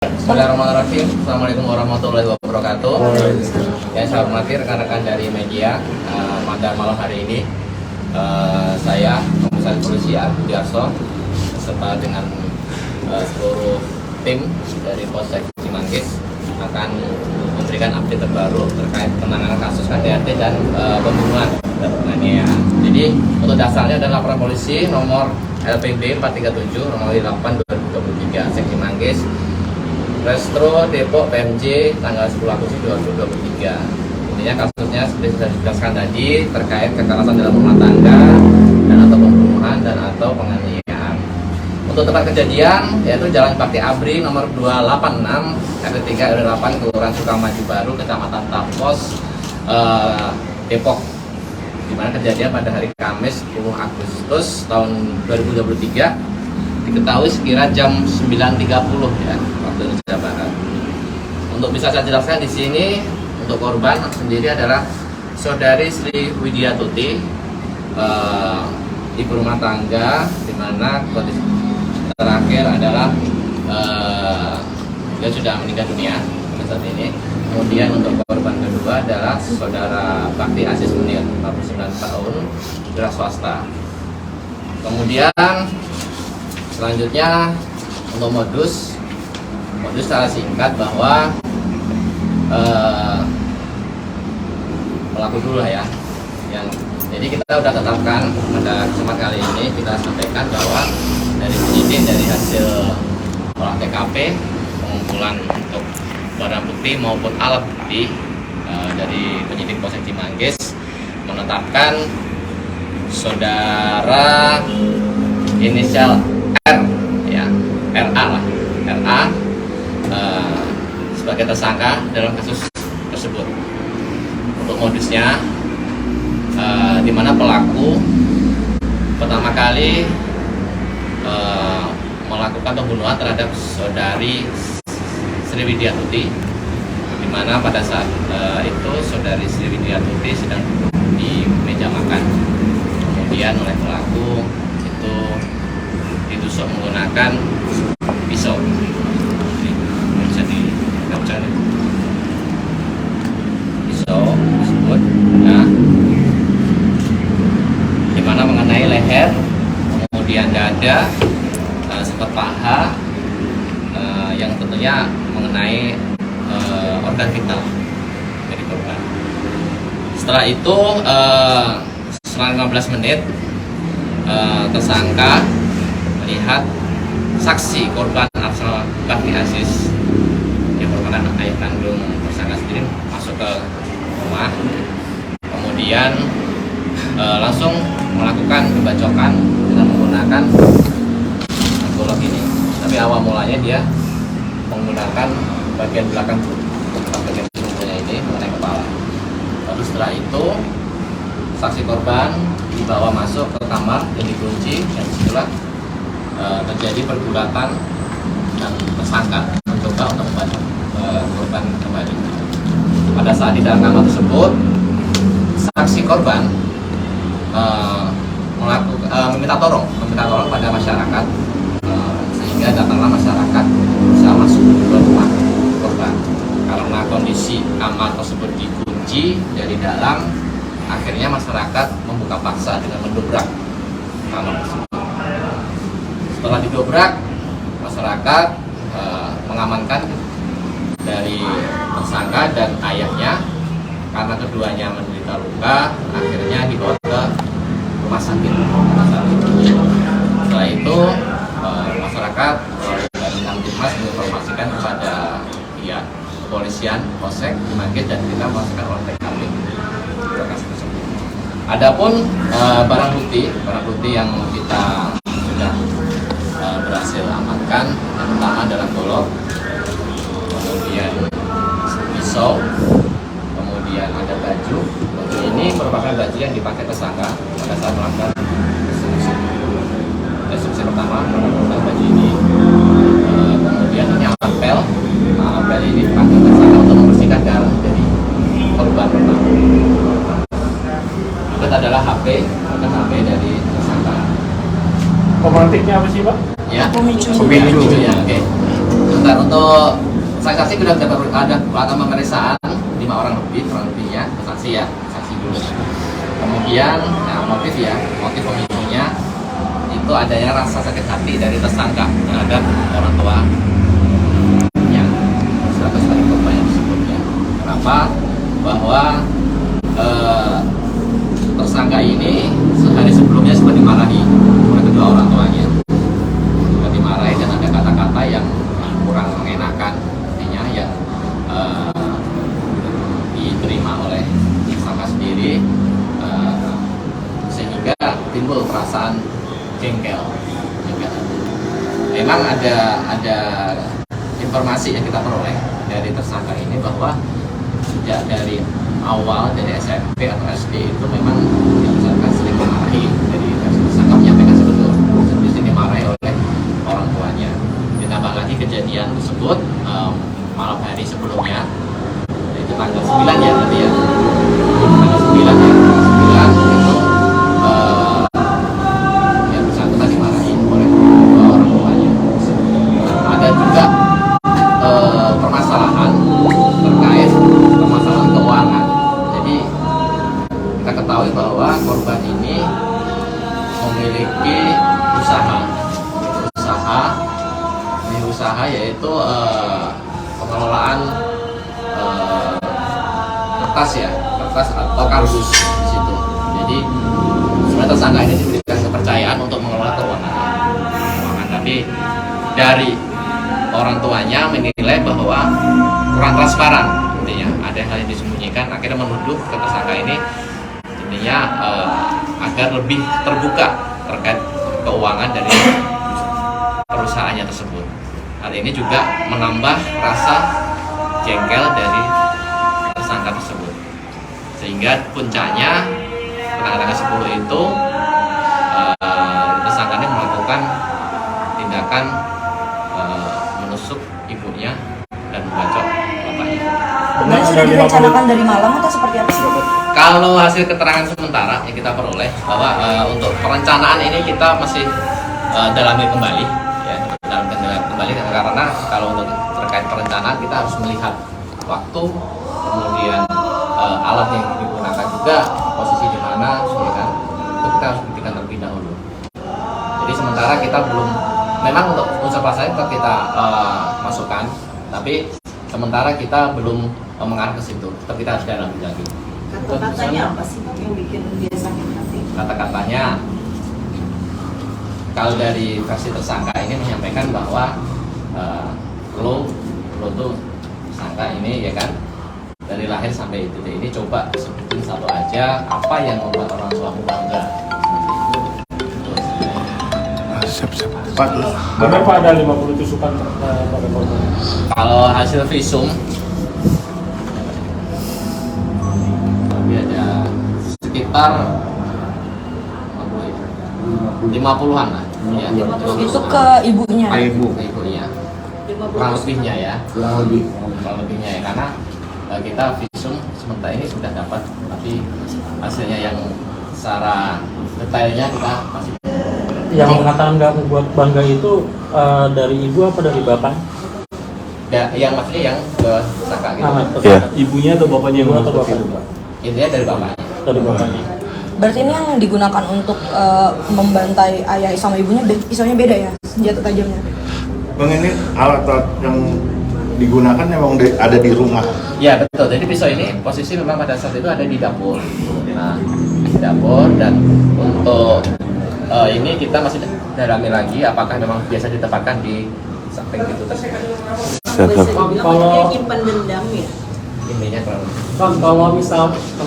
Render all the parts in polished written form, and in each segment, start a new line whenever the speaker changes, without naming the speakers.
Bismillahirrahmanirrahim. Assalamualaikum warahmatullahi wabarakatuh. Yang saya hormati rekan-rekan dari media, pada malam hari ini saya Komisaris Polisi Agus Diarso beserta dengan seluruh tim dari Polsek Cimanggis akan memberikan update terbaru terkait penanganan kasus KDRT dan pembunuhan dan penganiayaan. Jadi untuk dasarnya adalah laporan polisi nomor LPB 437 nomor 8 2023 Seksi Manggis Restro Depok PMJ tanggal 10 Agustus 2023. Intinya kasusnya seperti sudah dijelaskan tadi terkait kekerasan dalam rumah tangga dan atau pembunuhan dan atau penganiayaan. Untuk tempat kejadian yaitu Jalan Bakti Abri nomor 286 RT 3 RW 8 Kelurahan Sukamaju Baru Kecamatan Tapos Depok, di mana kejadian pada hari Kamis 10 Agustus tahun 2023 diketahui sekira jam 9.30 ya waktu Indonesia Barat. Untuk bisa saya jelaskan di sini, untuk korban sendiri adalah saudari Sri Widiatuti, ibu rumah tangga, di mana kondisi terakhir adalah dia sudah meninggal dunia saat ini. Kemudian untuk korban kedua adalah saudara Bakti Aziz Munir, 49 tahun, wira swasta. Kemudian selanjutnya untuk modus secara singkat bahwa pelaku dulu lah ya. Jadi kita sudah tetapkan pada kesempatan kali ini kita sampaikan bahwa dari penyidik dari hasil olah TKP, pengumpulan untuk barang bukti maupun alat bukti dari penyidik Polsek Cimanggis menetapkan saudara inisial R ya, RA lah, RA sebagai tersangka dalam kasus tersebut. Untuk modusnya, di mana pelaku pertama kali melakukan pembunuhan terhadap saudari Sri Widiatuti, di mana pada saat itu saudari Sri Widiatuti sedang duduk di meja makan. Kemudian oleh pelaku itu ditusuk menggunakan pisau. Ini bisa dibaca nih. Pisau tersebut ya, di mana mengenai leher, kemudian dada, sempat paha, yang tentunya mengenai organ vital dari korban. Setelah itu setelah 15 menit tersangka melihat saksi korban Arsal Bakti Aziz yang merupakan ayah kandung tersangka sendiri masuk ke rumah, kemudian langsung melakukan pembacokan dengan menggunakan golok ini. Tapi awal mulanya dia menggunakan bagian belakang tubuhnya ini mengenai kepala. Lalu setelah itu saksi korban dibawa masuk ke kamar yang dikunci, dan disitulah terjadi pergulatan dan tersangka mencoba untuk membantu korban kembali. Pada saat di dalam kamar tersebut, saksi korban meminta tolong pada masyarakat, sehingga datanglah masyarakat berusaha masuk ke rumah korban. Karena kondisi kamar tersebut dikunci dari dalam, akhirnya masyarakat membuka paksa dengan mendobrak kamar tersebut. Setelah didobrak, masyarakat mengamankan dari tersangka dan ayahnya karena keduanya menderita luka, akhirnya dibawa ke rumah sakit. Setelah itu masyarakat dari Kamtibmas menginformasikan kepada pihak kepolisian Polsek Cimanggis dan kita melakukan olah TKP. Adapun barang bukti yang kita sudah berhasil amankan, yang pertama adalah golok, kemudian pisau, kemudian ada baju. Baju ini merupakan baju yang dipakai tersangka pada saat melakukan rekonstruksi pertama menggunakan baju ini. Kemudian ini apel ini dipakai tersangka untuk membersihkan darah dari korban pertama. Berikut adalah HP dari tersangka.
Komantiknya apa sih, Pak?
Ya,
Pemicu.
ya, oke. sebentar, untuk saksi sudah ada pemeriksaan 5 orang lebih, kurang lebihnya saksi ya, saksi dulu. Kemudian motif pemicunya itu adanya rasa sakit hati dari tersangka terhadap orang tua yang sebagai korban yang disebutnya. Kenapa? Bahwa tersangka ini sehari sebelumnya sempat dimarahi oleh kedua orang tuanya, dimarahi dan ada kata-kata yang kurang mengenakan, artinya yang diterima oleh tersangka sendiri, sehingga timbul perasaan jengkel. Memang ada informasi yang kita peroleh dari tersangka ini bahwa sejak dari awal dari SMP atau SD itu memang tersangka sering dimarahi. Jadi tersangka menyampaikan seperti dimarahi oleh orang tuanya. Ditambah lagi kejadian tersebut malam hari sebelumnya, itu tanggal 9 ya tadi ya, tanggal 9 ya, 9 itu yang bersangkutan dimarahi oleh orang tuanya. Ada juga permasalahan terkait permasalahan keuangan. Jadi kita ketahui bahwa korban ini memiliki usaha yaitu pengelolaan kertas atau kardus di situ. Jadi sebenarnya tersangka ini diberikan kepercayaan untuk mengelola keuangan, tapi dari orang tuanya menilai bahwa kurang transparan, intinya ada hal yang disembunyikan, akhirnya menuduh ke tersangka ini intinya agar lebih terbuka terkait keuangan dari perusahaannya tersebut. Hal ini juga menambah rasa jengkel dari tersangka tersebut, sehingga puncaknya pada tanggal 10 itu tersangka ini melakukan tindakan menusuk ibunya dan membacok bapaknya.
Benar sudah direncanakan dari malam atau seperti apa sih?
Kalau hasil keterangan sementara yang kita peroleh bahwa untuk perencanaan ini kita masih dalami kembali, ya, kembali karena kalau untuk terkait perencanaan kita harus melihat waktu, kemudian alat yang digunakan juga posisi di mana, ya kan? Itu kita harus buktikan terlebih dahulu. Jadi sementara kita belum, memang untuk unsur pasal tetap kita masukkan, tapi sementara kita belum mengarah ke situ. Tetap kita harus dalami lagi.
Kata-katanya apa sih yang bikin dia sakit hati?
Kata-katanya, kalau dari versi tersangka ini menyampaikan bahwa lo tuh tersangka ini, ya kan, dari lahir sampai detik ini coba sebutin satu aja apa yang membuat orang tuamu bangga.
Pak,
kenapa ada 50 tusukan pada korban?
Kalau hasil visum ada sekitar 50-an lah. Ya,
Itu ke ibunya.
ibunya. Kurang lebihnya ya. Kurang lebihnya ya, karena kita visum sementara ini sudah dapat, tapi hasilnya yang secara detailnya kita masih.
Yang mengatakan nggak membuat bangga itu dari ibu apa dari bapak?
Ya, yang maksudnya yang ke tersangka gitu.
Ya.
Ibunya atau bapaknya? Ibu atau bapaknya?
Intinya dari bapaknya.
Dari bapaknya.
Berarti ini yang digunakan untuk membantai ayah sama ibunya pisaunya beda ya, senjata tajamnya?
Bang, ini alat-alat yang digunakan memang ada di rumah.
Ya betul, jadi pisau ini posisi memang pada saat itu ada di dapur. Nah, di dapur, dan untuk ini kita masih dalami lagi apakah memang biasa ditempatkan di samping itu tersebut.
Kalau nyimpan dendam ya.
Intinya kurang lebih.
Bang, kalau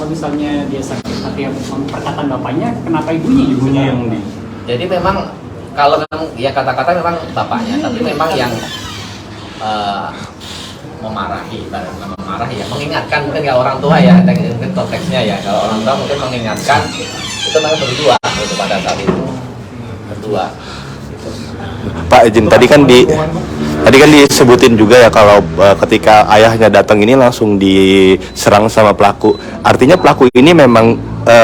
misalnya dia sakit hati yang perkataan bapaknya, kenapa ibunya
yang di.
Jadi memang kalau memang ya kata-kata memang bapaknya, tapi memang yang memarahi ya, mengingatkan mungkin ya orang tua ya, mungkin konteksnya ya, kalau orang tua mungkin mengingatkan itu memang berdua itu pada saat itu berdua.
Pak izin, tadi tadi kan disebutin juga ya kalau ketika ayahnya datang ini langsung diserang sama pelaku. Artinya pelaku ini memang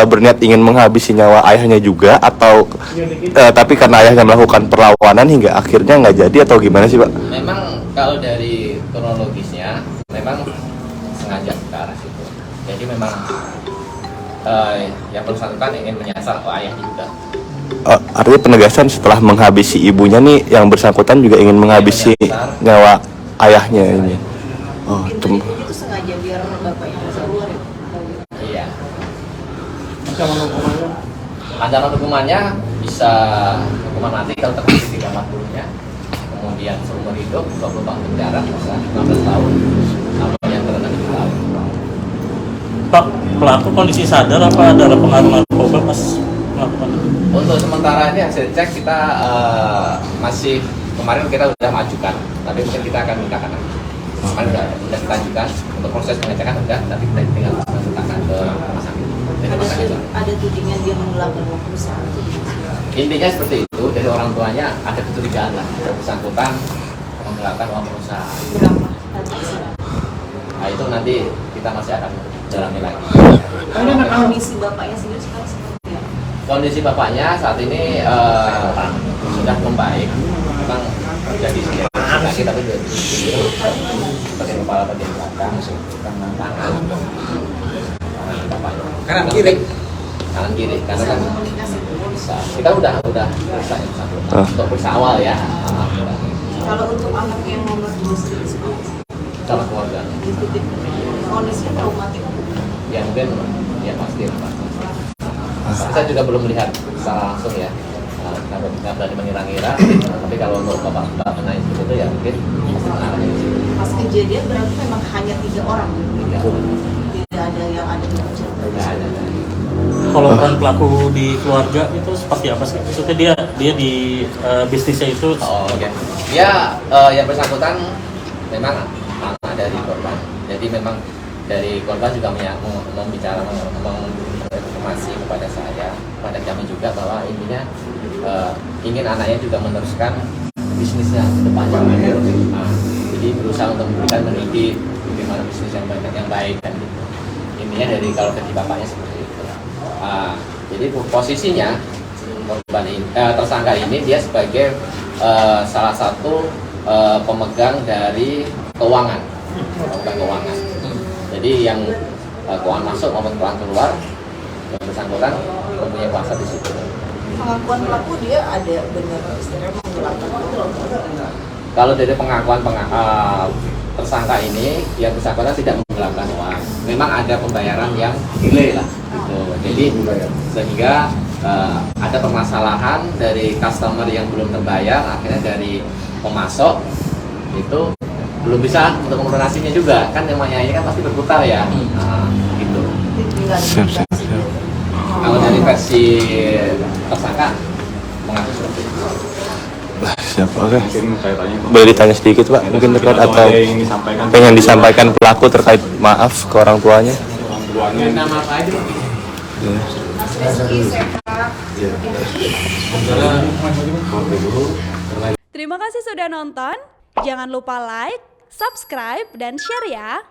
berniat ingin menghabisi nyawa ayahnya juga, atau tapi karena ayahnya melakukan perlawanan hingga akhirnya nggak jadi, atau gimana sih Pak?
Memang kalau dari kronologisnya memang sengaja ke arah situ. Jadi memang yang bersangkutan ingin menyasar ayahnya juga.
Artinya penegasan setelah menghabisi ibunya nih, yang bersangkutan juga ingin menghabisi nyawa ayahnya ini. Oh,
Itu sengaja biar bapaknya bisa keluar ya?
Iya.
Ancaman hukumannya
Ancaman hukumannya bisa hukuman mati kalau terbukti 340-nya. Kemudian seumur hidup 20 tahun penjara, bisa 15 tahun. Atau yang terendah 7 tahun.
Pak, pelaku kondisi sadar apa ada pengaruh narkoba pas melakukan itu?
Untuk sementara ini hasil cek kita masih, kemarin kita sudah majukan, tapi mungkin kita akan mintakan lagi. Kemarin sudah kita ajukan untuk proses pengecekan sudah, tapi kita tinggal mintakan ke rumah sakit. Dari rumah sakit.
Ada tudingan dia menggelapkan uang perusahaan.
Intinya seperti itu, dari orang tuanya ada kecurigaan lah, bersangkutan menggelapkan uang perusahaan.
Berapa?
Nah itu nanti kita masih akan dalami lagi.
Kondisi bapaknya sendiri sekarang seperti apa?
Kondisi bapaknya saat ini sudah membaik, memang terjadi sakit tapi seperti kepala bagian belakang, tangan bapaknya. Kanan kiri, karena kan
Komunikasi
bisa. Kita udah periksa yang bersangkutan untuk periksa awal ya.
kalau untuk anak yang nomor 2 sendiri seperti apa?
Sama keluarga.
Ikutin kondisi traumatik.
Ya mungkin ya pasti. Saya juga belum melihat secara langsung ya. Nggak berani mengira-ngira. Tapi kalau untuk bapak naik seperti itu ya mungkin pasti mengarahnya di situ.
Pas kejadian berarti memang hanya 3 orang.
Tidak
Ada yang ada di
nggak ada.
Kalau peran pelaku di keluarga itu seperti apa sih? Maksudnya dia di bisnisnya itu
Oh oke. Ya yang bersangkutan memang anak dari korban. Jadi memang dari korban juga membicara informasi kepada saya, kepada kami juga bahwa intinya ingin anaknya juga meneruskan bisnisnya ke depannya. Nah, jadi berusaha untuk memberikan mendidik bagaimana bisnis yang baik kan gitu. Intinya dari kalau dari bapaknya seperti itu. Jadi posisinya korban ini, tersangka ini dia sebagai salah satu pemegang dari keuangan. Jadi yang keuangan masuk maupun keuangan keluar, yang bersangkutan mempunyai kuasa di situ.
pengakuan pelaku dia ada benar istilahnya menggelapkan uang.
Kalau dari pengakuan tersangka ini, yang bersangkutan tidak menggelapkan uang. Memang ada pembayaran yang delay lah, gitu. Jadi sehingga ada permasalahan dari customer yang belum terbayar, akhirnya dari pemasok itu belum bisa untuk melunasinya juga, kan namanya ini kan pasti berputar ya, gitu.
Siap.
Kalau dari versi tersangka mengaku seperti itu.
Siap, oke.
Mungkin saya tanya Pak.
Boleh ditanya sedikit Pak, mungkin terkait
Atau
atau
ada yang ingin disampaikan
pengen disampaikan pelaku terkait maaf ke orang tuanya?
orang tuanya.
Nama apa aja?
Mas Rizky, sepak.
Terima kasih sudah nonton. Jangan lupa like, subscribe, dan share ya.